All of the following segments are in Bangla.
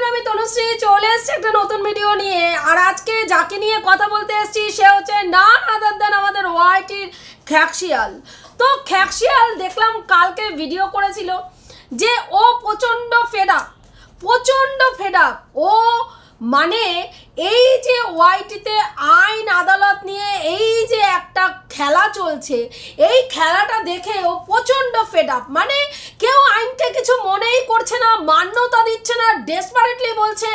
আমি তনুশ্রী চলে এসেছি একটা নতুন ভিডিও নিয়ে। আর আজকে যাকে নিয়ে কথা বলতে এসেছি সে হচ্ছে নান আদার দ্যান আমাদের ওয়াইটির খ্যাকশিয়াল। তো খ্যাকশিয়াল দেখলাম কালকে ভিডিও করেছিল যে ও প্রচণ্ড ফেড আপ ও মানে এই যে ওয়াইটিতে আইন আদালত নিয়ে এই যে একটা খেলা চলছে, এই খেলাটা দেখে ও প্রচণ্ড ফেড আপ। মানে কেউ আইনকে কিছু মনেই করছে না, মান্যতা দিচ্ছে না, ডেসপারেটলি বলছে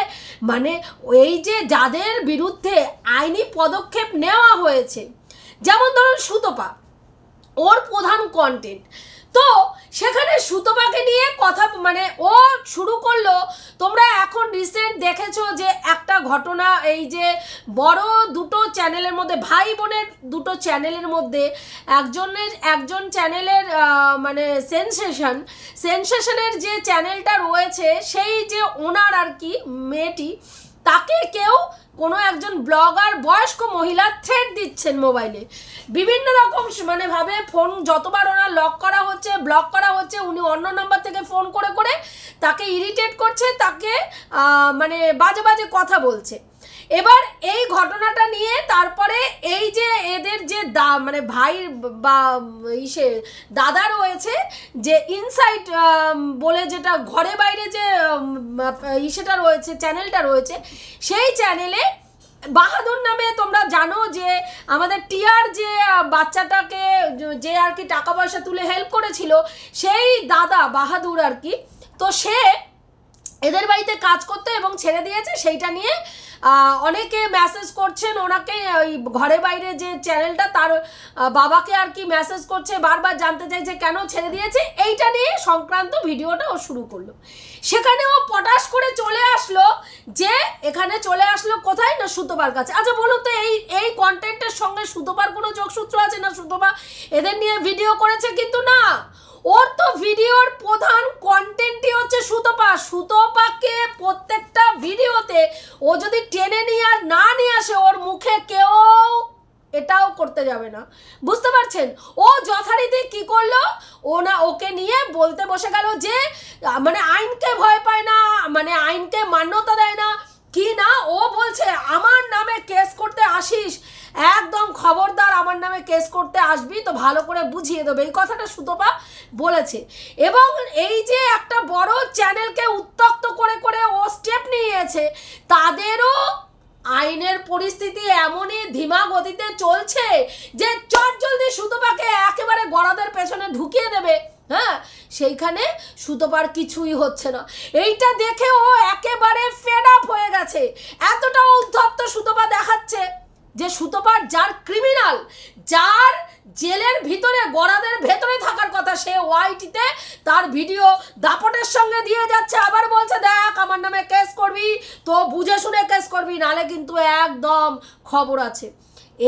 মানে এই যে যাদের বিরুদ্ধে আইনি পদক্ষেপ নেওয়া হয়েছে, যেমন ধরুন সুতপা, ওর প্রধান কন্টেন্ট, তো সেখানে সুতপাকে নিয়ে কথা মানে ও শুরু করলো। তোমরা এখন রিসেন্ট দেখেছো যে একটা ঘটনা, এই যে বড় দুটো চ্যানেলের মধ্যে, ভাই বোনের দুটো চ্যানেলের মধ্যে একজন চ্যানেলের মানে সেনসেশনের যে চ্যানেলটা রয়েছে, সেই যে ওনার আর কি মেয়েটি, তাকে কেউ কোনো একজন ব্লগার বয়স্ক মহিলা থ্রেট দিচ্ছেন মোবাইলে বিভিন্ন রকম মানে ভাবে। ফোন যতবার ওনার লক করা হচ্ছে, ব্লক করা হচ্ছে, উনি অন্য নাম্বার থেকে ফোন করে করে তাকে ইরিটেট করছে, তাকে মানে বাজে বাজে কথা বলছে। এবার এই ঘটনাটা নিয়ে তারপরে এই যে এদের যে মানে ভাই বা দাদা রয়েছে, যে ইনসাইট বলে যেটা ঘরে বাইরে যে সেটা রয়েছে, চ্যানেলটা রয়েছে, সেই চ্যানেলে বাহাদুর নামে তোমরা জানো যে আমাদের টিয়ার যে বাচ্চাটাকে যে আর কি টাকা পয়সা তুলে হেল্প করেছিল, সেই দাদা বাহাদুর আর কি, তো সে এদের বাড়িতে কাজ করতে এবং ছেড়ে দিয়েছে। সেইটা নিয়ে অনেকে মেসেজ করছেন ওনাকে, ওই ঘরে বাইরে যে চ্যানেলটা তার বাবাকে আর কি মেসেজ করছে, বারবার জানতে চাইছে কেন ছেড়ে দিয়েছে। এইটা নিয়ে সংক্রান্ত ভিডিওটা ও শুরু করলো। সেখানে ও পটাশ করে চলে আসলো, যে এখানে চলে আসলো কোথায় না সুতপার কাছে। আচ্ছা বলুন তো, এই কন্টেন্টের সঙ্গে সুতপার কোনো যোগসূত্র আছে না? সুতপা এদের নিয়ে ভিডিও করেছে? কিন্তু না, ওর তো ভিডিওর প্রধান কন্টেন্টই হচ্ছে সুতপাকে প্রত্যেকটা ভিডিওতে ও যদি টেনে নিয়ে আর না নিয়ে আসে, ওর মুখে কেউ এটাও করতে যাবে না, বুঝতে পারছেন? ও যথারীতি কি করলো, ওকে নিয়ে বলতে বসে গেল যে মানে আইনকে ভয় পায় না, মানে আইনকে মান্যতা দেয় না কি না। ও বলছে আমার নামে কেস করতে আসিস, একদম খবরদার, আমার নামে কেস করতে আসবি তো ভালো করে বুঝিয়ে দেবে, এই কথাটা সুতপা বলেছে। এবং এই যে একটা বড় চ্যানেলকে উত্তক্ত করে করে ও স্টেপ নিয়েছে, তাদেরও আইনের পরিস্থিতি এমনই ধীমা গতিতে চলছে যে চটজলদি সুতপাকে একেবারে গড়াদের পেছনে ঢুকিয়ে দেবে। হ্যাঁ, সেইখানে সুতপার কিছুই হচ্ছে না। এইটা দেখে ও একেবারে ফেড আপ হয়ে গেছে। এতটা উদ্ধত্ত সুতপা দেখাচ্ছে যে সুতপার যার ক্রিমিনাল, যার জেলের ভিতরে গড়াদের ভেতরে থাকার কথা, সে ওয়াইটিতে তার ভিডিও দাপটের সঙ্গে দিয়ে যাচ্ছে, আবার বলছে দেখ আমার নামে কেস করবি তো বুঝে শুনে কেস করবি, নালে কিন্তু একদম খবর আছে।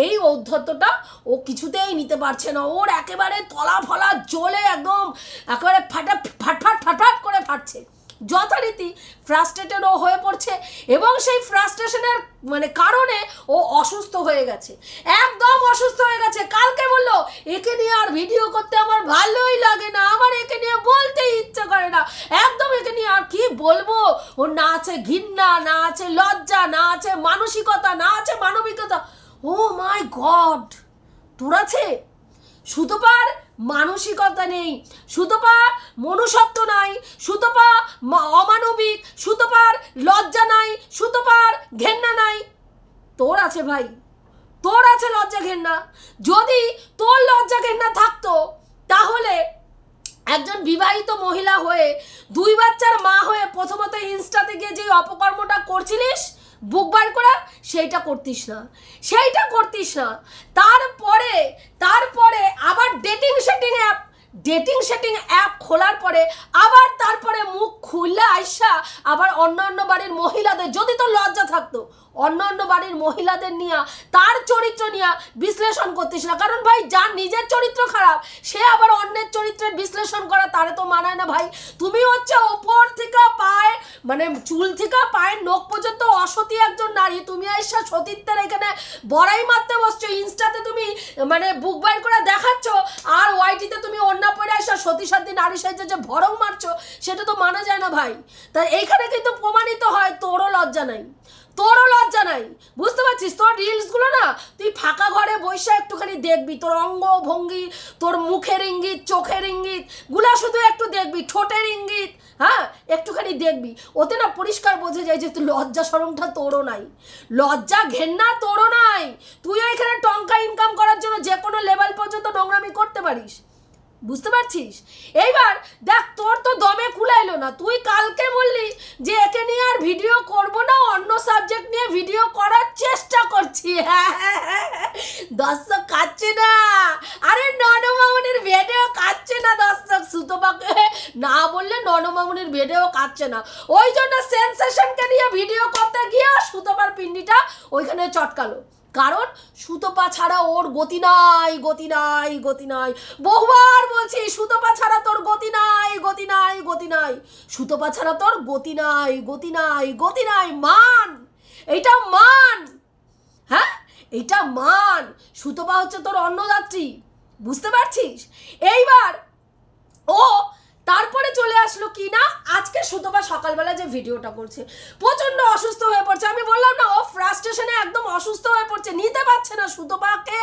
এই ঔদ্ধত্যটা ও কিছুতেই নিতে পারছে না। ওর একেবারে তলা ফলা জ্বলে একদম একেবারে ফাটফাট করে ফাটছে, যথারীতি ফ্রাস্ট্রেটেডও হয়ে পড়ছে। এবং সেই ফ্রাস্ট্রেশনের মানে কারণে ও অসুস্থ হয়ে গেছে, একদম অসুস্থ হয়ে গেছে। কালকে বললো একে নিয়ে আর ভিডিও করতে আমার ভালোই লাগে না, আমার একে নিয়ে বলতেই ইচ্ছে করে না, একদম একে নিয়ে আর কি বলবো। ওর না আছে ঘৃণা, না আছে লজ্জা, না আছে মানসিকতা, না আছে মানবিকতা। ও মাই গড, তোর আছে? সুতপার মানসিকতা নেই, সুতপা মনুষ্যত্ব নাই, সুতপা অমানবিক, সুতপার লজ্জা নাই, সুতপার ঘেন্না নাই। তোর আছে ভাই, তোর আছে লজ্জা ঘেন্না। যদি তোর লজ্জা ঘেন্না থাকতো তাহলে একজন বিবাহিত মহিলা হয়ে, 2 বাচ্চার মা হয়ে প্রথমত ইনস্টাতে গিয়ে যে অপকর্মটা করছিলিস বুক বার করা, সেইটা করতিস না। তারপরে আবার ডেটিং সেটিং অ্যাপ খোলার পরে আবার তারপরে মুখ খুললে আইসা আবার অন্য বাড়ির মহিলাদের, যদি তো লজ্জা থাকতো, অন্য বাড়ির মহিলাদের নিয়ে তার চরিত্র নিয়ে বিশ্লেষণ করতিস না। কারণ ভাই যার নিজের চরিত্র খারাপ সে আবার অন্যের চরিত্রের বিশ্লেষণ করা তারে তো মানায় না ভাই। তুমি হচ্ছে ওপর থেকে পায়ে মানে চুল থেকে পায়ের নখ পর্যন্ত অসতী একজন নারী, তুমি আইসা সতীত্বের এখানে বড়াই মারতে বসছো, ইনস্টাতে তুমি মানে বুক বাইর করে দেখাচ্ছ, আর ওয়াইটিতে তুমি অন্য পরে আইসা সতী নারী সাইজে যে ভরং মারছো, সেটা তো মানা যায় না ভাই। তাই এইখানে কিন্তু প্রমাণিত হয় নাই, তোরও লজ্জা নাই, বুঝতে পারছিস? তোর রিলসগুলো না তুই ফাঁকা ঘরে বসে একটুখানি দেখবি, তোর অঙ্গ ভঙ্গি, তোর মুখের ইঙ্গিত, চোখের ইঙ্গিত গুলা শুধু একটু দেখবি, ঠোঁটের ইঙ্গিত, হ্যাঁ একটুখানি দেখবি, ওতে না পরিষ্কার বোঝা যায় যে তুই লজ্জা শরমটা তোরও নাই, লজ্জা ঘেন্না তোরও নাই। তুইও এখানে টঙ্কা ইনকাম করার জন্য যে কোনো লেভেল পর্যন্ত নোংরামি করতে পারিস, বুঝতে পারছিস? এইবার দেখ তোর তো দমে কুলাইলো না, তুই কালকে বললি যে একে নিয়ে আর ভিডিও করব না, অন্য সাবজেক্ট নিয়ে ভিডিও করার চেষ্টা করছি। দর্শক খাচ্ছে না, আরে ননমামুনির ভিডিও খাচ্ছে না দর্শক, সুতপাকে না বললে ননমামুনির ভিডিও খাচ্ছে না, ওই জন্য সেন্সেশনকে নিয়ে ভিডিও করতে গিয়ে সুতপার পিন্ডিটা ওইখানে চটকালো, কারণ সুতপা ছাড়া ওর গতি নাই, গতি নাই, গতি নাই, বহুবার বলছি সুতপা ছাড়া তোর গতি নাই, গতি নাই, গতি নাই, সুতপা ছাড়া তোর গতি নাই, গতি নাই, গতি নাই। মান, এইটা মান, হ্যাঁ এইটা মান। সুতপা হচ্ছে তোর অন্নদাত্রী, বুঝতে পারছিস? এইবার ও তারপরে চলে আসলো কি না, আজকে সুতপা সকালবেলা যে ভিডিওটা করছে প্রচন্ড অসুস্থ হয়ে পড়ছে, আমি বললাম না ও ফ্রাস্ট্রেশনে একদম অসুস্থ হয়ে পড়ছে, নিতে পারছে না। সুতপাকে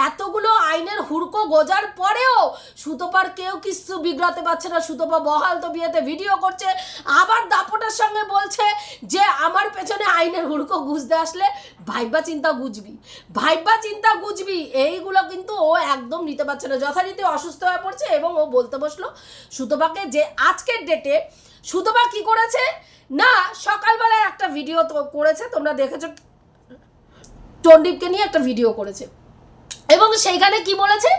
এতগুলো আইনের হুড়কো গোজার পরেও সুতপার কেউ কিছু বিগড়াতে পারছে না, সুতপা বহাল তো বিয়েতে ভিডিও করছে, আবার দাপটের সঙ্গে বলছে যে আমার পেছনে আইনের হুড়কো গুজতে আসলে ভাইবা চিন্তা গুজবি, ভাইবা চিন্তা গুজবি, এইগুলো কিন্তু ও একদম নিতে পারছে না, যথারীতি অসুস্থ হয়ে পড়ছে। এবং ও বলতে বসলো সুতপা যে আজকের ডেটে সুতপা কি করেছে না, সকালবেলায় একটা ভিডিও তো করেছে, তোমরা দেখেছো, টন্ডিপকে নিয়ে একটা ভিডিও করেছে, এবং সেইখানে কি বলেছে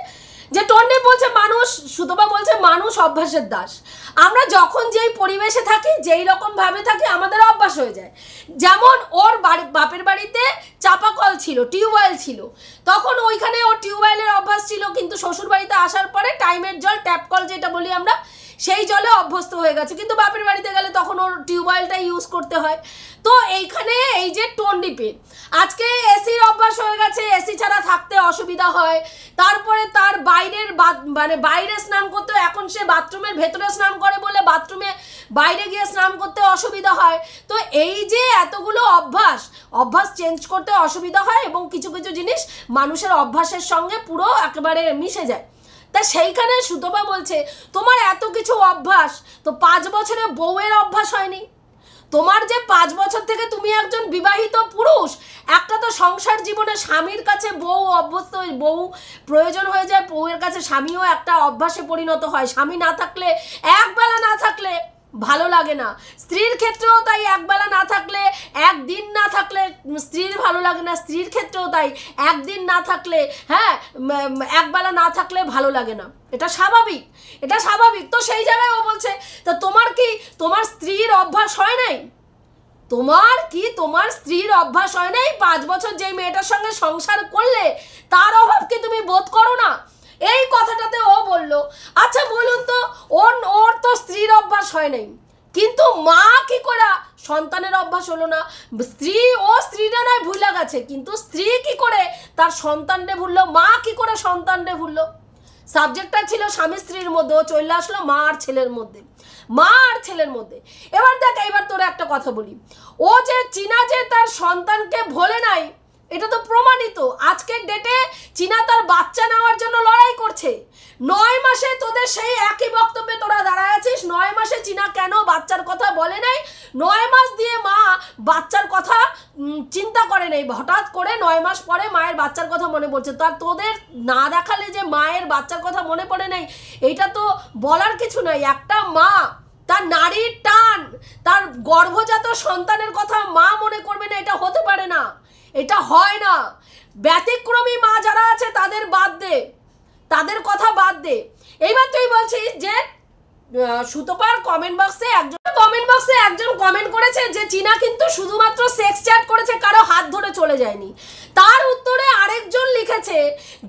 যে টন্ডিপ বলছে মানুষ, সুতপা বলছে মানুষ অভ্যাসের দাস, আমরা যখন যেই পরিবেশে থাকি, যেই রকম ভাবে থাকি আমাদের অভ্যাস হয়ে যায়। যেমন ওর বাপের বাড়িতে চাপা কল ছিল, টিউবওয়েল ছিল, তখন ওইখানে ওর টিউবওয়েলের অভ্যাস ছিল, কিন্তু শ্বশুর বাড়িতে আসার পরে টাইমের জল, ট্যাপ কল যেটা বলি আমরা, সেই জলে অভ্যস্ত হয়ে গেছে, কিন্তু বাপের বাড়িতে গেলে তখন ওর টিউবওয়েলটা ইউজ করতে হয়। তো এইখানে এই যে টন্ডিপে আজকে এসির অভ্যাস হয়ে গেছে, এসি ছাড়া থাকতে অসুবিধা হয়, তারপরে তার বাইরের মানে বাইরে স্নান করতে, এখন সে বাথরুমের ভেতরে স্নান করে বলে বাথরুমে বাইরে গিয়ে স্নান করতে অসুবিধা হয়। তো এই যে এতগুলো অভ্যাস চেঞ্জ করতে অসুবিধা হয়, এবং কিছু কিছু জিনিস মানুষের অভ্যাসের সঙ্গে পুরো একেবারে মিশে যায়। তা সেইখানে সুতপা বলছে তোমার এত কিছু অভ্যাস, তো 5 বছরে বউয়ের অভ্যাস হয়নি? তোমার যে 5 বছর থেকে তুমি একজন বিবাহিত পুরুষ, একটা তো সংসার জীবনে স্বামীর কাছে বউ অভ্যস্ত, বউ প্রয়োজন হয়ে যায়, বউয়ের কাছে স্বামীও একটা অভ্যাসে পরিণত হয়, স্বামী না থাকলে, একবেলা না থাকলে ভালো লাগে না, স্ত্রীর ক্ষেত্রেও তাই, একবেলা না থাকলে, একদিন না থাকলে স্ত্রীর ভালো লাগে না, স্ত্রীর ক্ষেত্রেও তাই, একদিন না থাকলে, হ্যাঁ একবেলা না থাকলে ভালো লাগে না, এটা স্বাভাবিক, এটা স্বাভাবিক। তো সেই জায়গায় ও বলছে তো তোমার কি তোমার স্ত্রীর অভ্যাস হয় নাই? তোমার কি তোমার স্ত্রীর অভ্যাস হয় নাই? 5 বছর যেই মেয়েটার সঙ্গে সংসার করলে তার অভাব কি তুমি বোধ করো না? এই কথাটাতে ও বলল আচ্ছা বলুন তো, ওর তো স্ত্রীর অভ্যাস হয় নাই, কিন্তু মা কি করে সন্তানের অভ্যাস হলো না? স্ত্রীরা নয় ভুলে গেছে, কিন্তু স্ত্রী কি করে তার সন্তানরে ভুললো, মা কি করে সন্তানরে ভুললো? সাবজেক্টটা ছিল স্বামী স্ত্রীর মধ্যে, ও চলে আসলো মা আর ছেলের মধ্যে, মা আর ছেলের মধ্যে। এবার দেখ, এবার তোরা একটা কথা বলি, ও যে চীনা যে তার সন্তানকে ভোলে নাই, এটা তো প্রমাণিত। আজকের ডেটে চীনা তার বাচ্চা নেওয়ার জন্য লড়াই করছে। 9 মাসে তোদের সেই একই বক্তব্যে তোরা দাঁড়ায় আছিস। 9 মাসে চীনা কেন বাচ্চার কথা বলে নাই? 9 মাস দিয়ে মা বাচ্চার কথা চিন্তা করে নেই, হঠাৎ করে 9 মাস পরে মায়ের বাচ্চার কথা মনে পড়ছে। তার তোদের না দেখালে যে মায়ের বাচ্চার কথা মনে পড়ে নাই, এইটা তো বলার কিছু নাই। একটা মা তার নারীর টান, তার গর্ভজাত সন্তানের কথা মা মনে করবে না, এটা হতে পারে না, এটা হয় না। ব্যতিক্রমী মা যারা আছে তাদের বাদ দে, তাদের কথা বাদ দে। এইবার তুই বলছিস যে সুতপার কমেন্ট বক্সে একজন কমেন্ট করেছে যে চীনা কিন্তু শুধুমাত্র সেক্স চ্যাট করেছে, কারো হাত ধরে চলে যায়নি। তার উত্তরে আরেকজন লিখেছে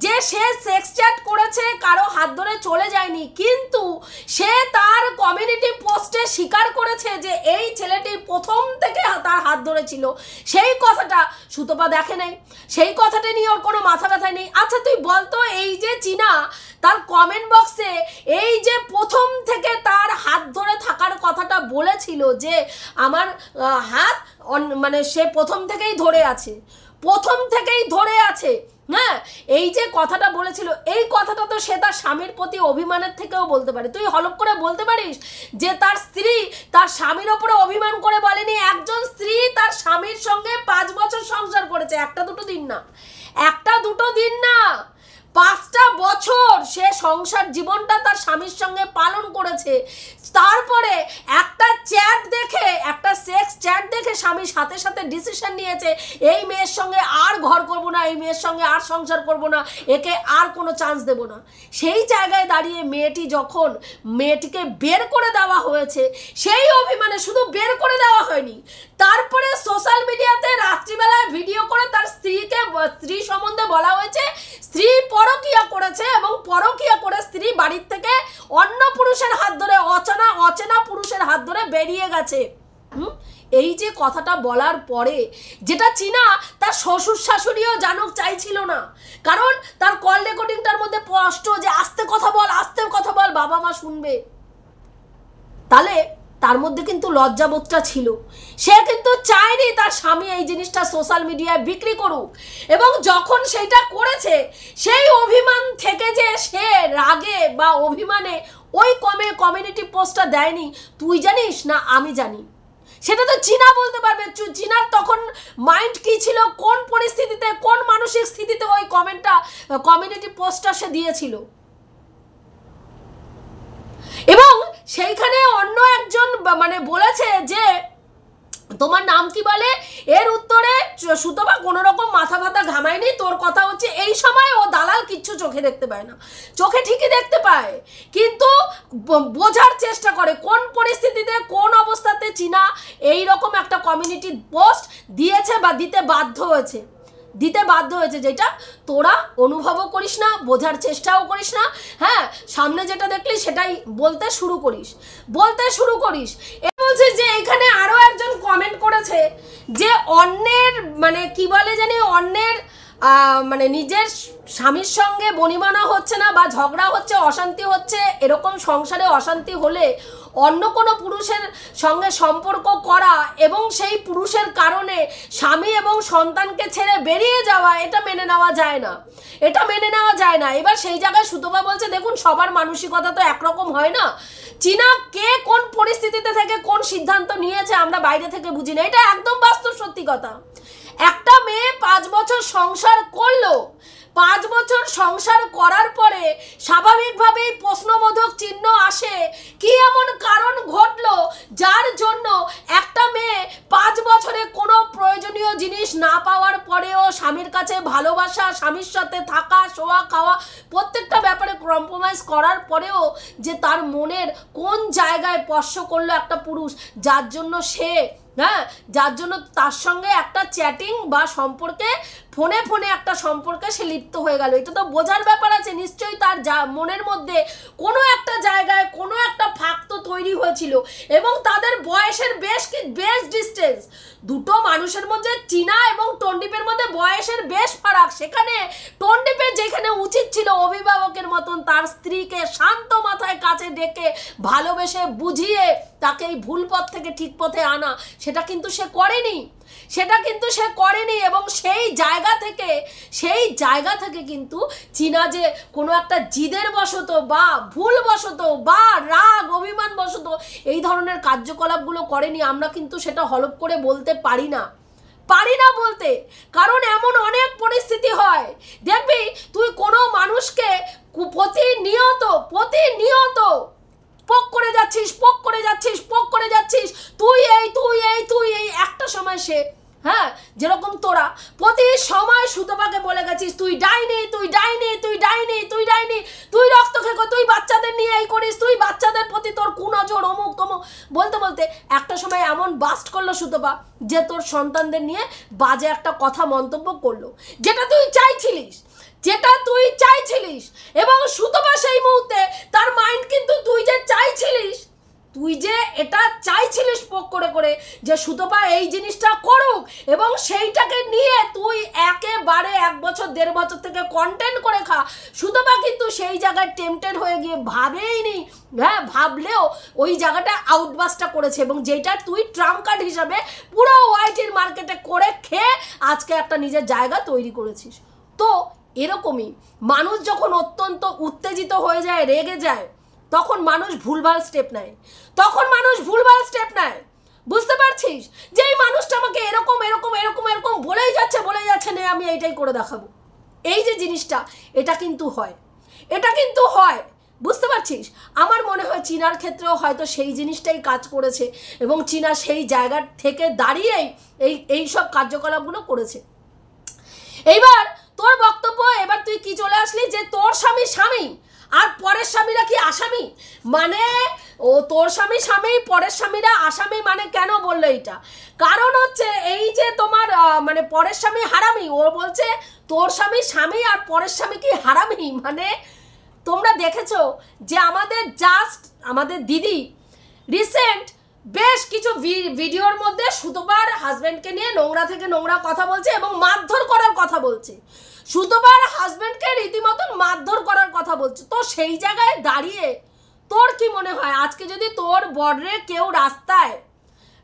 যে সে সেক্স চ্যাট করেছে, কারো হাত ধরে চলে যায়নি, কিন্তু সে তার কমিউনিটি পোস্টে স্বীকার করেছে যে এই ছেলেটি প্রথম থেকে তার হাত ধরেছিল। সেই কথাটা সুতপা দেখে নাই, সেই কথাটা নিয়ে ওর কোনো মাথা ব্যথা নেই। আচ্ছা তুই বলতো, এই যে চীনা তার কমেন্ট বক্সে এই যে প্রথম থেকে তার হাত ধরে থাকার কথাটা বলেছিল যে আমার হাত মানে সে প্রথম থেকেই ধরে আছে, প্রথম থেকেই ধরে আছে। হ্যাঁ, এই যে কথাটা বলেছিল, এই কথাটা তো সে তার স্বামীর প্রতি অভিমানের থেকেও বলতে পারে। তুই হলপ করে বলতে পারিস যে তার স্ত্রী তার স্বামীর ওপরে অভিমান করে বলেনি? একজন স্ত্রী তার স্বামীর সঙ্গে 5 বছর সংসার করেছে, একটা দুটো দিন না, একটা দুটো দিন না, 5টা বছর সে সংসার জীবনটা তার স্বামীর সঙ্গে পালন করেছে। তারপরে একটা চ্যাট দেখে, একটা সেক্স চ্যাট দেখে স্বামীর সাথে সাথে ডিসিশন নিয়েছে এই মেয়ের সঙ্গে আর ঘর করব না, এই মেয়ের সঙ্গে আর সংসার করব না, একে আর কোনো চান্স দেব না। সেই জায়গায় দাঁড়িয়ে মেয়েটি যখন মেয়েটিকে বের করে দেওয়া হয়েছে, সেই অভিমানে শুধু বের করে দেওয়া হয়নি, তারপরে সোশ্যাল মিডিয়াতে রাত্রিবেলায় ভিডিও করে তার স্ত্রী সম্বন্ধে বলা হয়েছে স্ত্রী পরকীয়া করেছে এবং পরকীয়া করে স্ত্রী বাড়ির থেকে অন্য পুরুষের হাত ধরে, অচেনা পুরুষের হাত ধরে বেরিয়ে গেছে। এই যে কথাটা বলার পরে, যেটা চীনা তার শ্বশুর শাশুড়িও জানুক চাইছিল না, কারণ তার কল রেকর্ডিংটার মধ্যে স্পষ্ট যে আস্তে কথা বল, আস্তে কথা বল, বাবা মা শুনবে। তাহলে তার মধ্যে কিন্তু লজ্জাবোধটা ছিল। সে কিন্তু চায়নি তার স্বামী এই জিনিসটা সোশ্যাল মিডিয়ায় বিক্রি করুক, এবং যখন সেইটা করেছে সেই অভিমান থেকে যে সে রাগে বা অভিমানে ওই কমিউনিটি পোস্টটা দেয়নি, তুই জানিস না আমি জানি? সেটা তো চীনা বলতে পারবে। চীনার তখন মাইন্ড কি ছিল, কোন পরিস্থিতিতে, কোন মানসিক স্থিতিতে ওই কমিউনিটি পোস্টটা সে দিয়েছিল। এবং সেইখানে অন্য একজন মানে বলেছে যে তোমার নাম কি বলে, এর উত্তরে সুতপা কোনো রকম মাথা ফাতা ঘামায়নি, তোর কথা হচ্ছে এই সময় ও দালাল কিচ্ছু চোখে দেখতে পায় না, চোখে ঠিকই দেখতে পায়, কিন্তু বোঝার চেষ্টা করে কোন পরিস্থিতিতে কোন অবস্থাতে চীনা এই রকম একটা কমিউনিটি পোস্ট দিয়েছে বা দিতে বাধ্য হয়েছে, যেটা তোরা অনুভবও করিস না, বোঝার চেষ্টাও করিস না। হ্যাঁ, সামনে যেটা দেখলি সেটাই বলতে শুরু করিস। বলছে যে এখানে আরো একজন কমেন্ট করেছে যে অন্যের মানে কি বলে জানি, অন্যের মানে নিজের স্বামীর সঙ্গে বনিবনা হচ্ছে না বা ঝগড়া হচ্ছে, অশান্তি হচ্ছে, এরকম সংসারে অশান্তি হলে অন্য কোনো পুরুষের সঙ্গে সম্পর্ক করা এবং সেই পুরুষের কারণে স্বামী এবং সন্তানকে ছেড়ে বেরিয়ে যাওয়া, এটা মেনে নেওয়া যায় না। এবার সেই জায়গায় সুতপা বলছে দেখুন সবার মানসিকতা তো একরকম হয় না, চীনা কে কোন পরিস্থিতিতে থেকে কোন সিদ্ধান্ত নিয়েছে আমরা বাইরে থেকে বুঝি না, এটা একদম বাস্তব সত্যি কথা। একটা মেয়ে 5 বছর সংসার করলো, 5 বছর সংসার করার পরে স্বাভাবিকভাবেই প্রশ্নবোধক চিহ্ন আসে, কি এমন কারণ ঘটলো যার জন্য একটা মেয়ে 5 বছরে কোনো প্রয়োজনীয় জিনিস না পাওয়ার পরেও স্বামীর কাছে ভালোবাসা, স্বামীর সাথে থাকা, শোয়া, খাওয়া প্রত্যেকটা ব্যাপারে কম্প্রোমাইজ করার পরেও যে তার মনের কোন জায়গায় স্পর্শ করলো একটা পুরুষ, যার জন্য তার সঙ্গে একটা চ্যাটিং বা সম্পর্কে ফোনে একটা সম্পর্কে সে লিপ্ত হয়ে গেল। এটা তো বোঝার ব্যাপার আছে, নিশ্চয়ই তার মনের মধ্যে কোনো একটা জায়গায় কোনো একটা ফাঁক তো তৈরি হয়েছিল, এবং তাদের বয়সের বেশ ডিস্টেন্স, দুটো মানুষের মধ্যে চীনা এবং টন্ডিপের মধ্যে বয়সের বেশ ফারাক। সেখানে টন্ডিপের যেখানে উচিত ছিল অভিভাবকের মতন তার স্ত্রীকে শান্ত মাথায় কাছে ডেকে ভালোবেসে বুঝিয়ে তাকে এই ভুল পথ থেকে ঠিক পথে আনা, সেটা কিন্তু সে করেনি। এবং সেই জায়গা থেকে কিন্তু চীনা যে কোনো একটা জিদের বশত বা ভুল বশত বা রাগ অভিমান বশত এই ধরনের কার্যকলাপগুলো করেনি, আমরা কিন্তু সেটা হলপ করে বলতে পারি না বলতে, কারণ এমন অনেক পরিস্থিতি হয়। দেখবি তুই কোনো মানুষকে প্রতিনিয়ত পোক করে যাচ্ছিস, তুই এই একটা সময় সে, হ্যাঁ, যেরকম তোরা প্রতি সময় সুতপাকে বলে গেছিস তুই ডাইনি, তুই রক্ত খেকো, তুই বাচ্চাদের নিয়ে এই করিস, তুই বাচ্চাদের প্রতি তোর কুনজর, অমুক তমুক বলতে একটা সময় এমন বাস্ট করলো সুতপা যে তোর সন্তানদের নিয়ে বাজে একটা কথা মন্তব্য করলো, যেটা তুই চাইছিলিস। এবং সুতপা সেই মুহূর্তে তার মাইন্ড কিন্তু তুই যে এটা চাইছিলিস পোক করে যে সুতপা এই জিনিসটা করুক, এবং সেইটাকে নিয়ে তুই একেবারে 1 বছর 1.5 বছর থেকে কন্টেন্ট করে খা। সুতপা কিন্তু সেই জায়গায় টেম্পটেড হয়ে গিয়ে ভাবেইনি, ভাবলেও ওই জায়গাটা আউটবাসটা করেছে, এবং যেটা তুই ট্রাম্প কার্ড হিসাবে পুরো ওয়াইড সোসাইটির মার্কেটে করে খেয়ে আজকে একটা নিজের জায়গা তৈরি করেছিস। তো এরকমই মানুষ যখন অত্যন্ত উত্তেজিত হয়ে যায়, রেগে যায়, তখন মানুষ ভুলভাল স্টেপ নেয়, বুঝতে পারছিস? যে এই মানুষটা আমাকে এরকম এরকম এরকম এরকম বলেই যাচ্ছে নে আমি এইটাই করে দেখাবো। এই যে জিনিসটা, এটা কিন্তু হয়, বুঝতে পারছিস? আমার মনে হয় চীনার ক্ষেত্রেও হয়তো সেই জিনিসটাই কাজ করেছে এবং চীনা সেই জায়গা থেকে দাঁড়িয়েই এই সব কার্যকলাপগুলো করেছে। এইবার তোর বক্তব্য, এবার তুই কি চলে আসলি যে তোর স্বামী আর পরের স্বামীরা কি আসামি? মানে ও তোর স্বামী পরের স্বামীরা আসামি, মানে কেন বললো এটা? কারণ হচ্ছে এই যে তোমার মানে পরের স্বামী হারামি, ও বলছে তোর স্বামী আর পরের স্বামী কি হারামি। মানে তোমরা দেখেছো যে আমাদের দিদি রিসেন্ট বেশ কিছু ভিডিওর মধ্যে সুতপার হাজব্যান্ডকে নিয়ে নোংরা থেকে নোংরা কথা বলছে এবং মারধর করার কথা বলছে। সুতপার হাজব্যান্ডকে রীতিমতন মারধর করার কথা বলছে। তো সেই জায়গায় দাঁড়িয়ে তোর কি মনে হয় আজকে যদি তোর বর্ডারে কেউ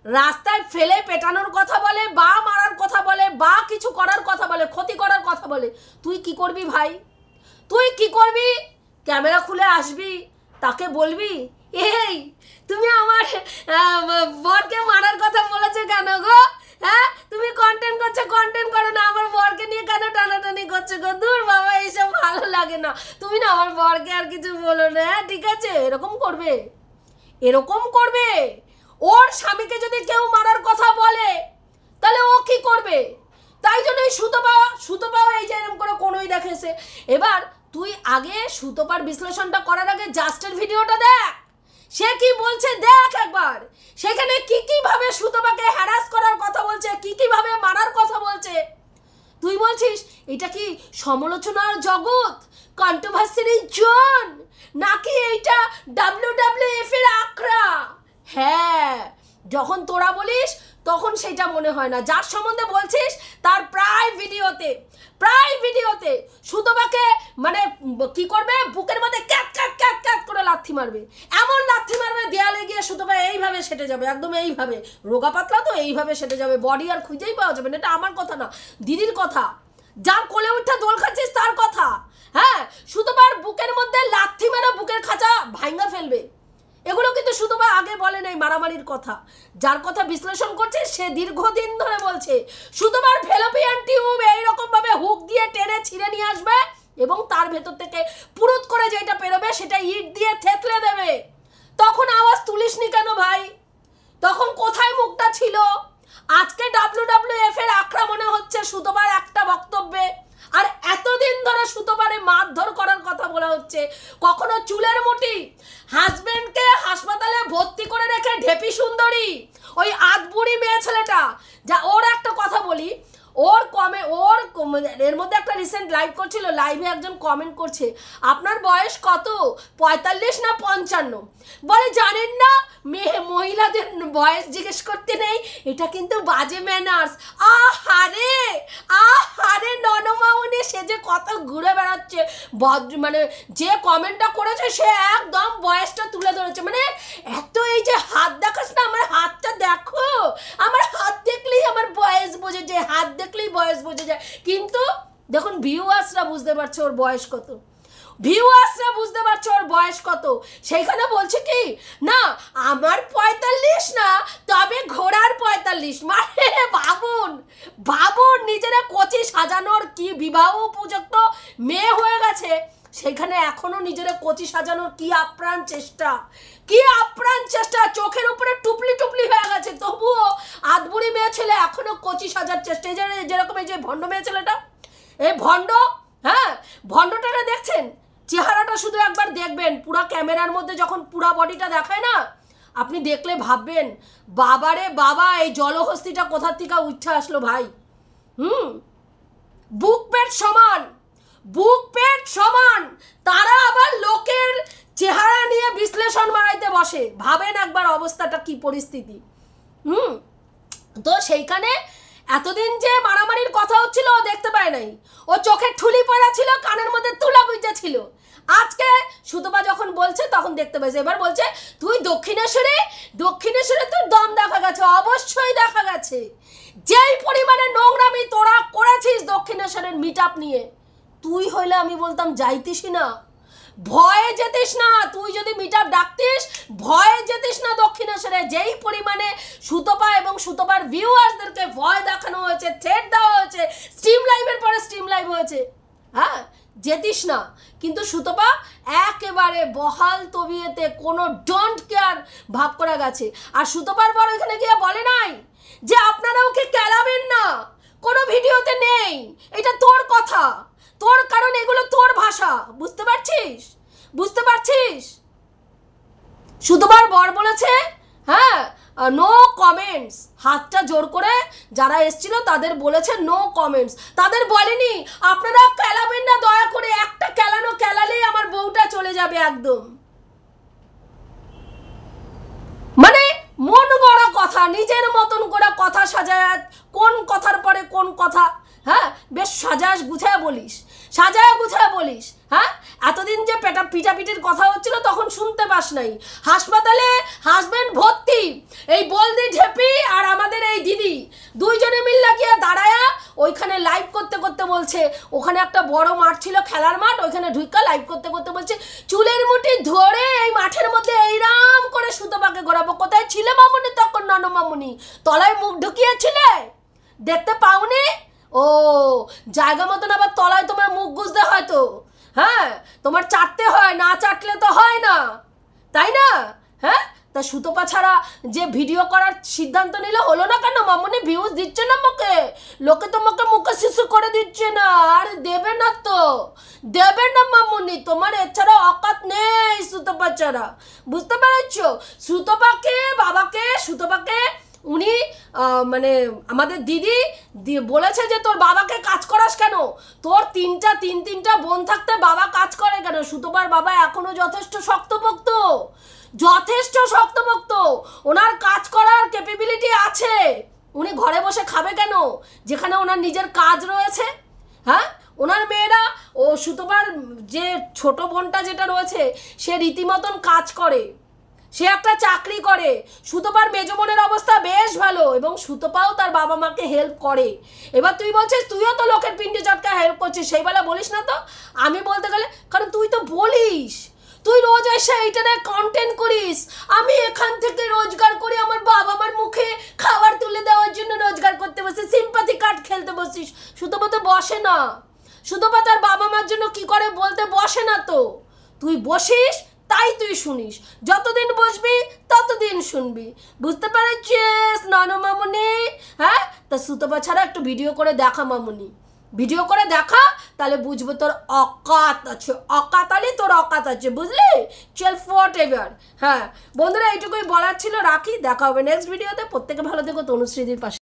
রাস্তায় ফেলে পেটানোর কথা বলে বা মারার কথা বলে বা কিছু করার কথা বলে, ক্ষতি করার কথা বলে, তুই কি করবি ভাই? তুই কি করবি? ক্যামেরা খুলে আসবি, তাকে বলবি এই তুমি আমার বরকে মারার কথা বলেছো কেন গো? হ্যাঁ, তুমি কন্টেন্ট করো না, আমার বরকে নিয়ে কেন টানাটানি করছো গো? দূর বাবা, এইসব ভালো লাগে না, তুমি না আমার বরকে আর কিছু বলো না। হ্যাঁ ঠিক আছে, এরকম করবে। ওর স্বামীকে যদি কেউ মারার কথা বলে তাহলে ও কি করবে? তাই জন্যই সুতপাও এই যে এরকম করে কোনোই দেখেছে। এবার তুই আগে সুতপার বিশ্লেষণটা করার আগে জাস্টের ভিডিওটা দেখ, সে কি বলছে দেখ একবার। সেখানে কি ভাবে সুতপাকে হ্যারাস করার কথা বলছে, কি ভাবে মারার কথা বলছে। তুই বলছিস এটা কি সমালোচনার জগৎ, কন্ট্রোভার্সির জোন, নাকি এইটা WWF এর আখড়া? হ্যাঁ, যখন তোরা বলিস তখন সেটা মনে হয় না। যার সম্বন্ধে বলছিস তার প্রায় ভিডিওতে সুতপাকে মানে কি করবে, বুকের মধ্যে ক্যাট করে লাথি মারবে, এমন লাথি মারবে দেয়ালে গিয়ে সুতপা এইভাবে সেটে যাবে, একদম এইভাবে, রোগা পাতলা তো এইভাবে সেটে যাবে, বডি আর খুঁজেই পাওয়া যাবে না। এটা আমার কথা না, দিদির কথা, যার কোলে উঠে দোল খাচ্ছিস তার কথা। হ্যাঁ, সুতপার বুকের মধ্যে লাথি মেরে বুকের খাঁচা ভাঙা ফেলবে। এগুলো কিন্তু সুতপা আগে বলে নাই মারামারির কথা। যার কথা বিশ্লেষণ করছে সে দীর্ঘদিন ধরে বলছে সুতপার ফেলোপিয়ান টিউব এইরকম ভাবে হুক দিয়ে টেনে ছিঁড়ে নিয়ে আসবে এবং তার ভেতর থেকে পুরুত করে যেটা বেরোবে সেটা ইট দিয়ে থেতলে দেবে। তখন আওয়াজ তুলিসনি কেন ভাই? তখন কোথায় মুখটা ছিল? আজকে WWF এর আখড়া মনে হচ্ছে সুতপার একটা বক্তব্যে, আর এতদিন ধরে সুতপারে মারধর করার কথা বলা হচ্ছে। কখনো চুলের মুঠি, হাজবেন্ডকে হাসপাতালে ভর্তি করে রেখে ঢেপি সুন্দরী ওই আধবুড়ি মেয়ে ছেলেটা, যা ওর একটা কথা বলি, এর মধ্যে একটা রিসেন্ট লাইভ করছিল, লাইভে একজন কমেন্ট করছে আপনার বয়স কত, 45 না 55? বলে জানেন না মহিলাদের বয়স জিজ্ঞেস করতে নেই, এটা কিন্তু বাজে ম্যানার্স। আহারে ননমাউনি, সে যে কত ঘুরে বেড়াচ্ছে, মানে যে কমেন্টটা করেছে সে একদম বয়সটা তুলে ধরেছে। মানে এত এই যে হাত দেখাস না, আমার হাতটা দেখো, আমার হাত দেখলেই আমার বয়স বোঝে যায়, হাত দেখলেই বয়স বোঝে যায়। কিন্তু দেখুন ভিউয়ার্সরা বুঝতে পারছে ওর বয়স কত, সেইখানে বলছে কি না আমার 45 না, তবে ঘোড়ার 45। মানে ভাবুন নিজেরা কচি সাজানোর, কি বিবাহ উপযুক্ত মেয়ে হয়ে গেছে, সেখানে এখনো নিজেরা কচি সাজানোর কি আপ্রাণ চেষ্টা, চোখের উপরে টুপলি হয়ে গেছে, তবুও আধবুড়ি মেয়ে ছেলে এখনো কচি সাজার চেষ্টা। যেরকম এই যে ভণ্ড মেয়ে ছেলেটা, এই ভণ্ড, হ্যাঁ ভণ্ডটা দেখছেন, চেহারাটা শুধু একবার দেখবেন, পুরা ক্যামেরার মধ্যে যখন পুরা বডিটা দেখায় না, আপনি দেখলে ভাববেন বাবারে বাবা, এই জলহস্তিটা কোথার থেকে উঠে আসলো ভাই। বুক পেট সমান, তারা আবার লোকের চেহারা নিয়ে বিশ্লেষণ মারাইতে বসে। ভাবেন একবার অবস্থাটা কি পরিস্থিতি। তো সেইখানে এতদিন যে মারামারির কথা হচ্ছিল ও দেখতে পায় নাই, ও চোখে ঠুলি পড়া ছিল, কানের মধ্যে তুলা বুঝা ছিল, আজকে সুতপা যখন বলছে তখন দেখতে পেয়েছে, এবার বলছে তুই দক্ষিণেশ্বরে তোর দম দেখা গেছে। অবশ্যই দেখা গেছে, যেই পরিমাণে নোংরামি তোরা করেছিস দক্ষিণেশ্বরের মিট আপ নিয়ে, তুই হইলে আমি বলতাম যাইতিসই না, ভয়ে যেতিস না। তুই যদি মিট আপ ডাকতিস ভয়ে যেতিস না দক্ষিণেশ্বরে। যেই পরিমাণে সুতপা এবং সুতপার ভিউয়ার্সদেরকে ভয় দেখানো হয়েছে, থ্রেট দেওয়া হয়েছে, স্ট্রিম লাইভের পরে স্ট্রিম লাইভ হয়েছে, হ্যাঁ যেতিস না। কিন্তু সুতপা একেবারে বহাল তবিয়েতে কোনো ডোন্ট কেয়ার ভাব করা গেছে। আর সুতপার বড় এখানে গিয়ে বলে নাই যে আপনারা ওকে কেলাবেন না, কোনো ভিডিওতে নেই, এটা তোর কথা, তোর, কারণ এগুলো তোর ভাষা, বুঝতে পারছিস? সুতপার বর বলেছে হ্যাঁ নো কমেন্টস, হাতটা জোর করে যারা এসছিল তাদের বলেছে নো কমেন্টস, তাদের বলেনি আপনারা কেলাবেন না দয়া করে, একটা কেলালেই আমার বউটা চলে যাবে একদম। মানে মন গড়া কথা, নিজের মতন করে কথা সাজায়, কোন কথার পরে কোন কথা, হ্যাঁ বেশ সাজাস গুছায় বলিস, হ্যাঁ এতদিন যে পিটাপিটির কথা হচ্ছিল তখন শুনতে পাস নাই। হাসপাতালে হাজবেন্ড ভর্তি, এই বলদি ঢেপি আর আমাদের এই দিদি দুইজনে মিল্লা গিয়ে দাঁড়ায়া ওইখানে লাইভ করতে বলছে, ওখানে একটা বড় মাঠ ছিল খেলার মাঠ, ওইখানে ঢুকা লাইভ করতে বলছে চুলের মুঠি ধরে এই মাঠের মধ্যে এইরাম করে সুতপাকে ঘোরাবো। কোথায় ছিলে মামুনি তখন? নন মামুনি তলায় মুখ ঢুকিয়েছিলে, দেখতে পাওনি? ও জায়গা মতন আবার তলায় তোমার মুখ গুজতে হয় তো, হ্যাঁ তোমার চাটতে হয়, না চাটলে তো হয় না, তাই না? হ্যাঁ তা সুতপা ছাড়া যে ভিডিও করার সিদ্ধান্ত নিলে হলো না কেন? মামুনি ভিউজ দিচ্ছে না মুখে, লোকে তোমাকে মুখে শিশু করে দিচ্ছে না, আর দেবে না মামুনি, তোমার এছাড়া অকাত নেই সুতপা ছাড়া, বুঝতে পেরেছ? সুতপাকে উনি মানে আমাদের দিদি বলেছে যে তোর বাবাকে কাজ করাস কেন, তোর তিনটা বোন থাকতে বাবা কাজ করে কেন? সুতপার বাবা এখনো যথেষ্ট শক্তপোক্ত, ওনার কাজ করার ক্যাপাবিলিটি আছে, উনি ঘরে বসে খাবে কেন যেখানে ওনার নিজের কাজ রয়েছে? হ্যাঁ ওনার মেয়েরা, ও সুতপার যে ছোট বোনটা যেটা রয়েছে সে রীতিমতন কাজ করে, সে একটা চাকরি করে। সুতপার মেজ বোনের অবস্থা বেশ ভালো এবং সুতপাও তার বাবা মাকে হেল্প করে। এবার তুই বলছিস তুইও তো লোকের পিন্ডি চটকা হেল্প করছিস, সেই বেলা বলিস না তো? আমি বলতে গেলে, কারণ তুই তো বলিস, তুই রোজ এসে এইটারে কন্টেন্ট করিস, আমি এখান থেকে রোজগার করি, আমার বাবা মার মুখে খাবার তুলে দেওয়ার জন্য রোজগার করতে বসে সিম্পাথি কার্ড খেলতে বসিস। সুতপা তো বসে না, সুতপা তার বাবা মার জন্য কি করে বলতে বসে না তো, তুই বসিস তাই তুই শুনিস, যতদিন বসবি ততদিন শুনবি, বুঝতে পারছিস নন মামুনি? হ্যাঁ তা সুতপা ছাড়া একটু ভিডিও করে দেখা মামুনি, ভিডিও করে দেখা, তাহলে বুঝবো তোর অকাত আছে, তোর অকাত আছে, বুঝলি? চল ফট এবার। হ্যাঁ বন্ধুরা এইটুকুই বলার ছিল, রাখি, দেখা হবে নেক্সট ভিডিওতে। প্রত্যেকে ভালো থেকো, তনুশ্রীদির পাশে।